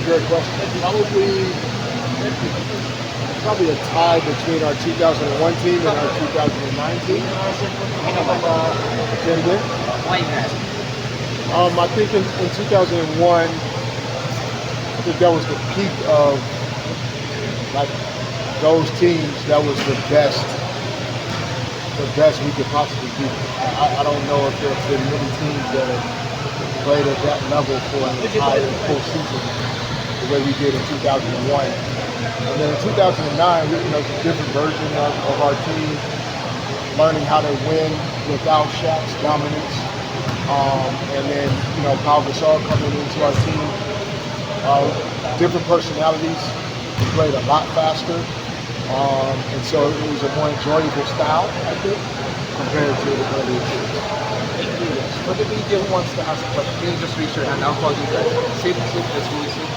great question. Probably a tie between our 2001 team and our 2009 team. Say it again? Why that? I think in 2001, I think that was the peak of like those teams. That was the best we could possibly be. I don't know if there have been many teams that have played at that level for an entire full season the way we did in 2001. And then in 2009, it was a different version of our team, learning how to win without Shaq's dominance. And then, Pau Gasol coming into our team. Different personalities. We played a lot faster. And so it was a more enjoyable style, I think, compared to the earlier teams. For the media who wants to ask a question, can you just raise your hand? I'll call you guys. Sit, let's go sit.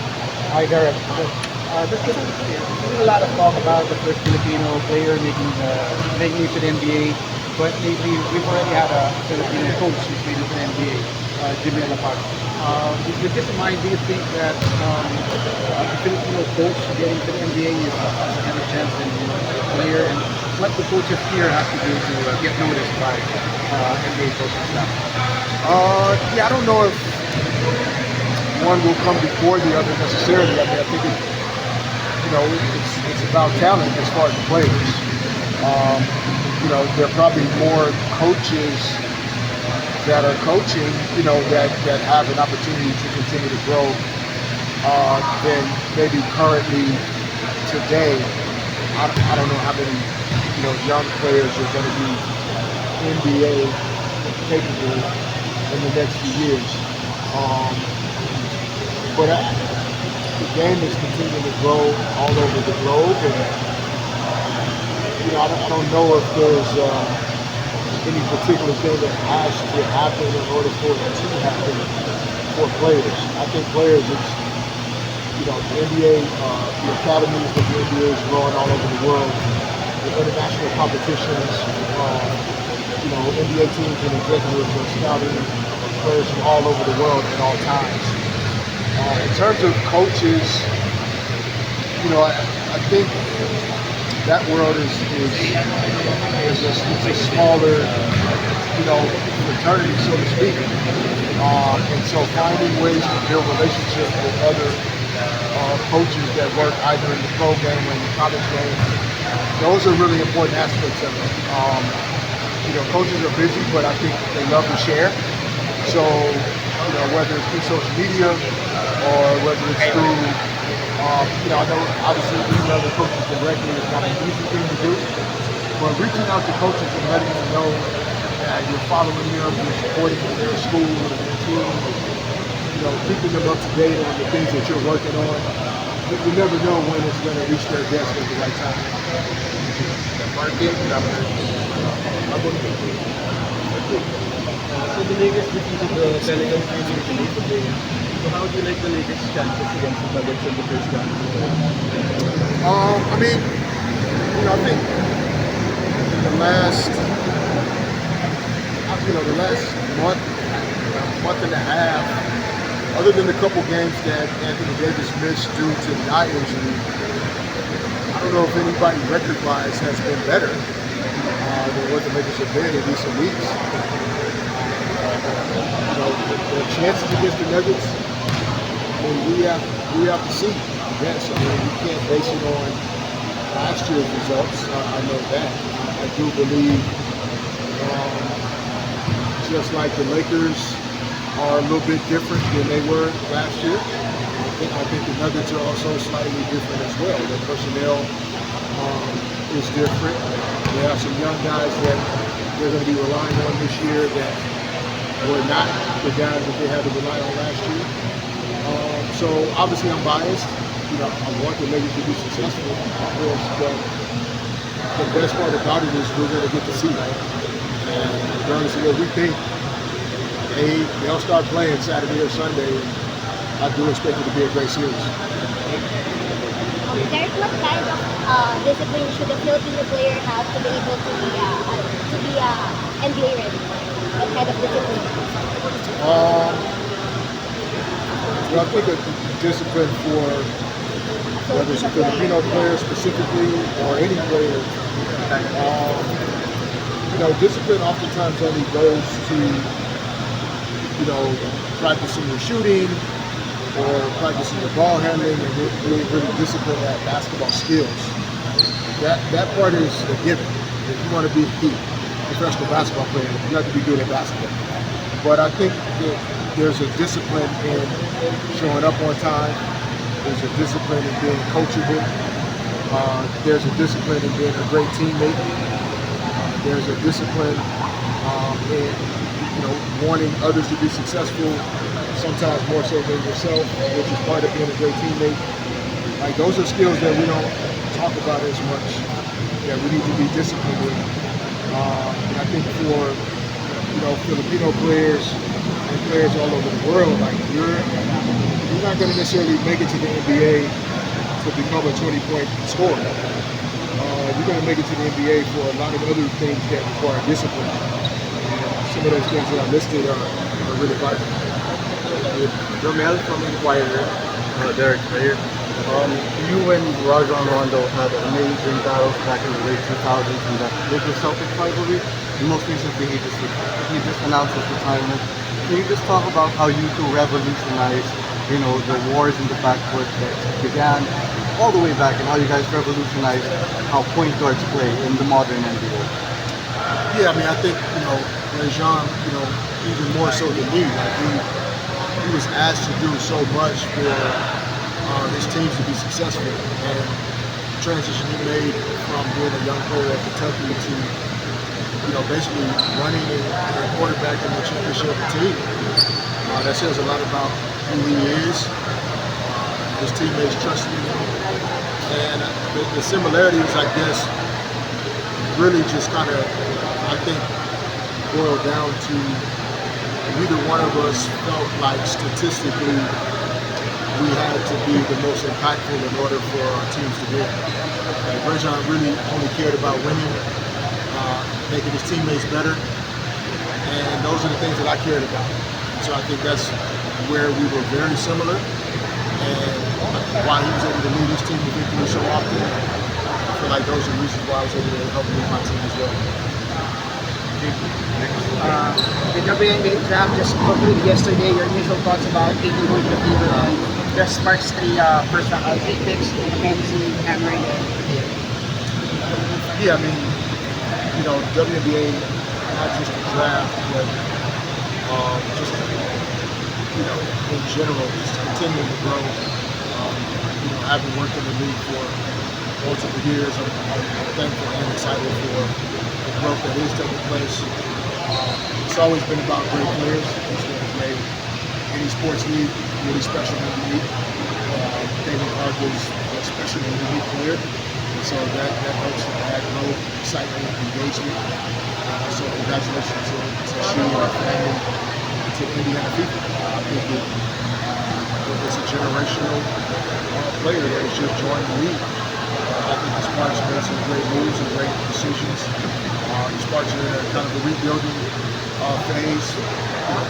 Hi, Derek. There's a lot of talk about the first Filipino player making it to the NBA, but lately we've already had a Filipino coach who's made it to the NBA, Jimmy Alapag. With this in mind, do you think that a Filipino coach getting to the NBA is a better chance than a player, and what the coaches here have to do to get noticed by NBA coaching staff? I don't know if one will come before the other necessarily. I mean, I think it's about talent as far as the players. There are probably more coaches that are coaching, that have an opportunity to continue to grow than maybe currently today. I don't know how many, young players are going to be NBA capable in the next few years. But the game is continuing to grow all over the globe, and I don't know if there's any particular thing that has to happen in order for it to happen for players. I think players, the NBA, the academies that the NBA is growing all over the world, the international competitions, NBA teams and executives are scouting players from all over the world at all times. In terms of coaches, I think that world is a smaller, fraternity, so to speak. And so finding ways to build relationships with other coaches that work either in the pro game or in the college game, those are really important aspects of it. Coaches are busy, but I think they love to share. So, whether it's through social media or whether it's through, I know obviously emailing coaches directly is not an easy thing to do, but reaching out to coaches and letting them know that you're following them, you're supporting their school and their team, keeping them up to date on the things that you're working on. You never know when it's going to reach their desk at the right time. So the Lakers defeated the Pelicans recently today. So how do you like the Lakers' chances against the Nuggets in the first round? I think the last month and a half, other than the couple games that Anthony Davis missed due to the eye injury, I don't know if anybody record-wise has been better than what the Lakers have been in recent weeks. The chances against the Nuggets, we have to see. Yes, we can't base it on last year's results. I know that. I do believe, just like the Lakers are a little bit different than they were last year, I think the Nuggets are also slightly different as well. Their personnel is different. They have some young guys that they're going to be relying on this year that were not the guys that they had to rely on last year. So obviously I'm biased. I want the Lakers to be successful. Of course, but the best part about it is we're going to get to see it. And regardless of what we think, they'll start playing Saturday or Sunday. And I do expect it to be a great series. Derek, what kind of discipline should a Filipino player have to be able to be NBA ready? What kind of discipline? Well, I think a discipline for whether it's a Filipino player specifically or any player, discipline oftentimes only goes to, practicing your shooting or practicing your ball handling and really discipline that basketball skills. That part is a given. If you want to be a professional basketball player, you have to be good at basketball. But I think that there's a discipline in showing up on time. There's a discipline in being coachable. There's a discipline in being a great teammate. There's a discipline in wanting others to be successful, sometimes more so than yourself, which is part of being a great teammate. Like those are skills that we don't talk about as much, that we need to be disciplined in. And I think for Filipino players and players all over the world, like you're not going to necessarily make it to the NBA to become a 20-point scorer. You're going to make it to the NBA for a lot of other things that require discipline. And some of those things that I listed are really vital. Romel from Inquirer, Derek right here. You and Rajon Rondo had amazing battles back in the late 2000s in the Lakers Celtics rivalry. And most recently, he just announced his retirement. Can you just talk about how you two revolutionized, the wars in the backcourt that began all the way back, and how you guys revolutionized how point guards play in the modern NBA? Yeah, I mean, I think Rajon, even more so than me, like he was asked to do so much for his teams to be successful, and the transition he made from being a young player at Kentucky to basically running and quarterbacking the championship team. That says a lot about who he is. His teammates trusting him, and the similarities, I guess, really just kind of, I think, boil down to neither one of us felt like statistically we had to be the most impactful in order for our teams to win. Rajon really only cared about winning, making his teammates better, and those are the things that I cared about. So I think that's where we were very similar, and why he was able to lead his team to victory so often. I feel like those are the reasons why I was able to help lead my team as well. The WNBA draft just concluded yesterday. Your initial thoughts about taking home the fever on the Sparks 3 first round 8 picks, Mackenzie, Cameron, and Pierre. Yeah, I mean, WNBA, not just the draft, but just, in general, just continuing to grow. Having worked in the league for multiple years, I'm thankful and excited for the growth that is taking place. It's always been about great players. It's what has made any sports league really special in the league. Caitlin Clark is especially a unique player, and so that helps to add growth, excitement, engagement. So congratulations to she and her family, and to Indiana people. I think it's a generational player that has just joined the league. I think the Sparks made some great moves and great decisions. The Sparks are in a kind of a rebuilding phase.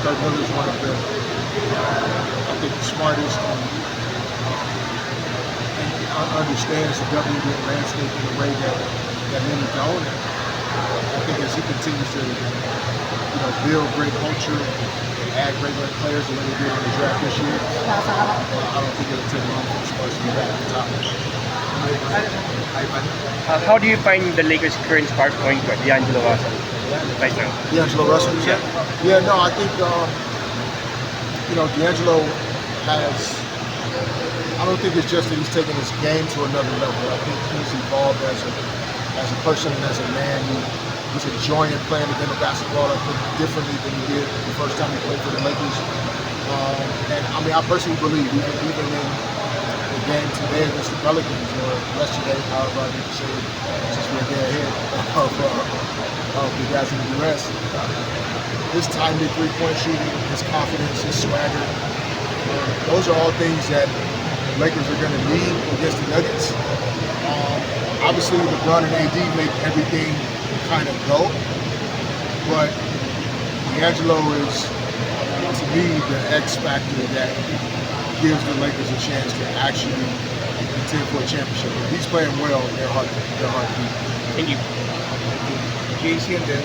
Kirk Miller is one of the, I think, the smartest and understands the WNBA landscape in a way that many don't. I think as he continues to, build great culture and add great players the way they did in the draft this year, I don't think it'll take long for the Sparks to get back to the top. How do you find the Lakers' current spark point guard, D'Angelo Russell, right now? D'Angelo Russell? Yeah, no, I think, D'Angelo has, I don't think it's just that he's taken his game to another level. I think he's evolved as a person and as a man. He's enjoying playing the game of basketball, I think, differently than he did the first time he played for the Lakers. And I mean, I personally believe, even in the game today against the Pelicans, or yesterday, however I need to say it, since we're a day ahead of the guys in the U.S., his timely three-point shooting, his confidence, his swagger, those are all things that the Lakers are going to need against the Nuggets. Obviously, LeBron and AD make everything kind of go, but D'Angelo is, to me, the X factor that gives the Lakers a chance to actually contend for a championship. If he's playing well, they're hard to beat. Thank you. JC and then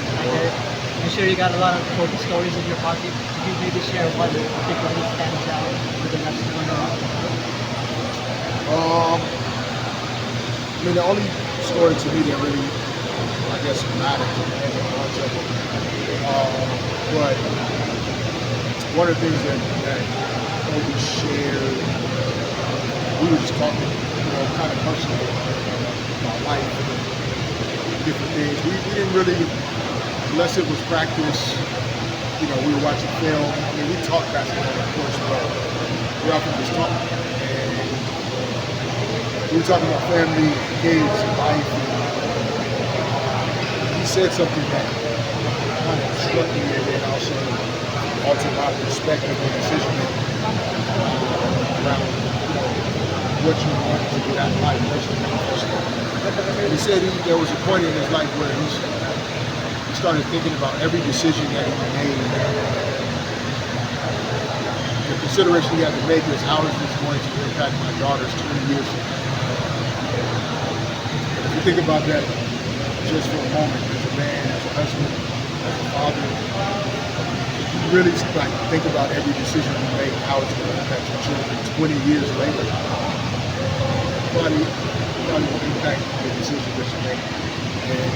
I'm sure you got a lot of Kobe stories in your pocket. Could you maybe share one that particularly stands out for the next one? I mean, the only story to me that really, I guess, mattered to me, there's a bunch of them. But one of the things that Kobe shared, we were just talking, kind of personally about life and different things. We didn't really, unless it was practice, we were watching film. I mean, we talked basketball, of course, but we often just talk. And we were talking about family, kids, and life. And he said something that kind of struck me and then also altered my perspective and decision making around what you want to get out of life, personally and professionally. He said there was a point in his life where he started thinking about every decision that he made. The consideration he had to make is how is this going to impact my daughters 20 years from now? If you think about that just for a moment, as a man, as a husband, as a father, if you really think about every decision you make, how it's going to impact your children 20 years later, probably will impact the decisions that you make. And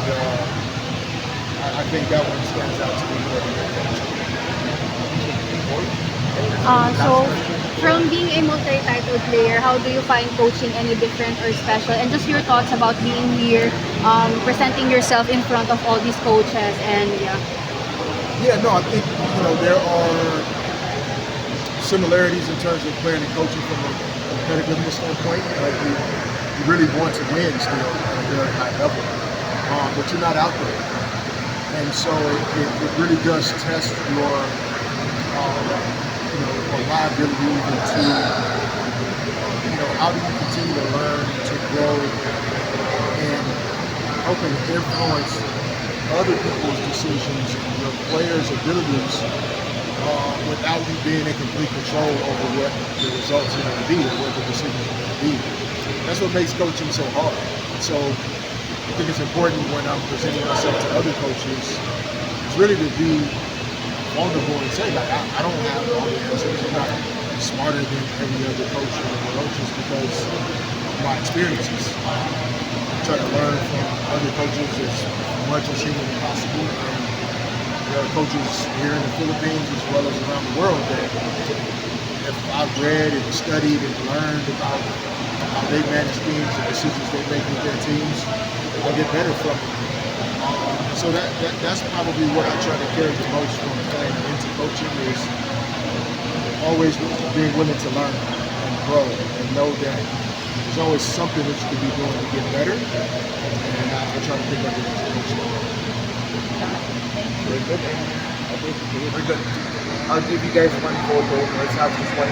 I think that one stands out to me more than So, from being a multi-titled player, how do you find coaching any different or special? And just your thoughts about being here, presenting yourself in front of all these coaches, and yeah. Yeah, no, I think there are similarities in terms of playing and coaching from a competitiveness standpoint. Like you really want to win still at a very high level, but you're not out there, and so it really does test your reliability even to how do you continue to learn, to grow, and help and influence other people's decisions and your players' abilities without you being in complete control over what the results are going to be or what the decisions are going to be. That's what makes coaching so hard. So I think it's important when I'm presenting myself to other coaches, it's really to be vulnerable and say, like, I don't have all the answers. I'm not smarter than every other coach in the world just because of my experiences. I try to learn from other coaches as much as humanly possible. And there are coaches here in the Philippines as well as around the world that if I've read and studied and learned about how they manage teams, the decisions they make with their teams, I get better from them. So that's probably what I try to carry the most from playing into coaching is always being willing to learn and grow and know that there's always something that you can be doing to get better. And I try to pick up with this coach. Very good. Okay, we're good. I'll give you guys one photo. Let's have this one.